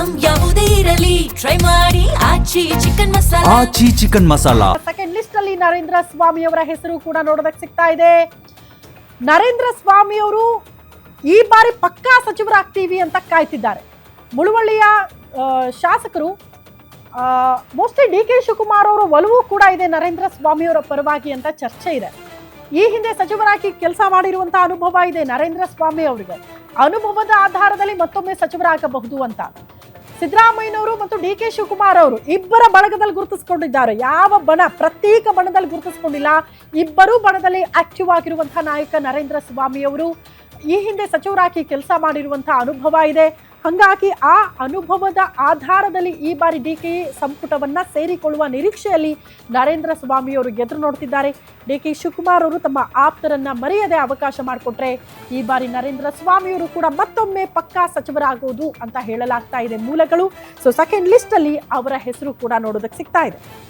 Item ಯಾವುದೇ ಇರಲಿ try ಮಾಡಿ ಆಚಿ ಚಿಕನ್ ಮಸಾಲಾ. ಆಚಿ ಚಿಕನ್ ಮಸಾಲಾ. ಸೆಕೆಂಡ್ ಲಿಸ್ಟ್ ಅಲ್ಲಿ ನರೇಂದ್ರ ಸ್ವಾಮಿ ಅವರ ಹೆಸರು ಕೂಡ ನೋಡೋದಕ್ಕೆ ಸಿಗ್ತಾ ಇದೆ. ನರೇಂದ್ರ ಸ್ವಾಮಿ ಅವರು ಈ ಬಾರಿ ಪಕ್ಕಾ ಸಚಿವರಾಗ್ತೀವಿ ಅಂತ ಕಾಯ್ತಿದ್ದಾರೆ. ಮುಳುವಳ್ಳಿಯ ಶಾಸಕರು ಮೋಸ್ಟ್ಲಿ ಡಿ ಕೆ ಶಿವಕುಮಾರ್ ಅವರ ಒಲವು ಕೂಡ ಇದೆ ನರೇಂದ್ರ ಸ್ವಾಮಿ ಅವರ ಪರವಾಗಿ ಅಂತ ಚರ್ಚೆ ಇದೆ. ಈ ಹಿಂದೆ ಸಚಿವರಾಗಿ ಕೆಲಸ ಮಾಡಿರುವಂತಹ ಅನುಭವ ಇದೆ ನರೇಂದ್ರ ಸ್ವಾಮಿ ಅವರಿಗೆ. ಅನುಭವದ ಆಧಾರದಲ್ಲಿ ಮತ್ತೊಮ್ಮೆ ಸಚಿವರಾಗಬಹುದು ಅಂತ ಸಿದ್ದರಾಮಯ್ಯನವರು ಮತ್ತು ಡಿ ಕೆ ಶಿವಕುಮಾರ್ ಅವರು ಇಬ್ಬರ ಬಣದಲ್ಲಿ ಗುರುತಿಸಿಕೊಂಡಿದ್ದಾರೆ. ಯಾವ ಬಣ ಪ್ರತ್ಯೇಕ ಬಣದಲ್ಲಿ ಗುರುತಿಸಿಕೊಂಡಿಲ್ಲ, ಇಬ್ಬರೂ ಬಣದಲ್ಲಿ ಆಕ್ಟಿವ್ ಆಗಿರುವಂತಹ ನಾಯಕ ನರೇಂದ್ರ ಸ್ವಾಮಿ ಅವರು. ಈ ಹಿಂದೆ ಸಚಿವರಾಗಿ ಕೆಲಸ ಮಾಡಿರುವಂತಹ ಅನುಭವ ಇದೆ. ಹಾಗಾಗಿ ಆ ಅನುಭವದ ಆಧಾರದಲ್ಲಿ ಈ ಬಾರಿ ಡಿ ಕೆ ಸಂಪುಟವನ್ನ ಸೇರಿಕೊಳ್ಳುವ ನಿರೀಕ್ಷೆಯಲ್ಲಿ ನರೇಂದ್ರ ಸ್ವಾಮಿ ಅವರು ಎದುರು ನೋಡ್ತಿದ್ದಾರೆ. ಡಿ ಕೆ ಶಿವಕುಮಾರ್ ಅವರು ತಮ್ಮ ಆಪ್ತರನ್ನ ಮರೆಯದೆ ಅವಕಾಶ ಮಾಡಿಕೊಟ್ರೆ ಈ ಬಾರಿ ನರೇಂದ್ರ ಸ್ವಾಮಿ ಅವರು ಕೂಡ ಮತ್ತೊಮ್ಮೆ ಪಕ್ಕಾ ಸಚಿವರಾಗುವುದು ಅಂತ ಹೇಳಲಾಗ್ತಾ ಇದೆ ಮೂಲಗಳು. ಸೊ ಸೆಕೆಂಡ್ ಲಿಸ್ಟ್ ಅಲ್ಲಿ ಅವರ ಹೆಸರು ಕೂಡ ನೋಡೋದಕ್ಕೆ ಸಿಗ್ತಾ ಇದೆ.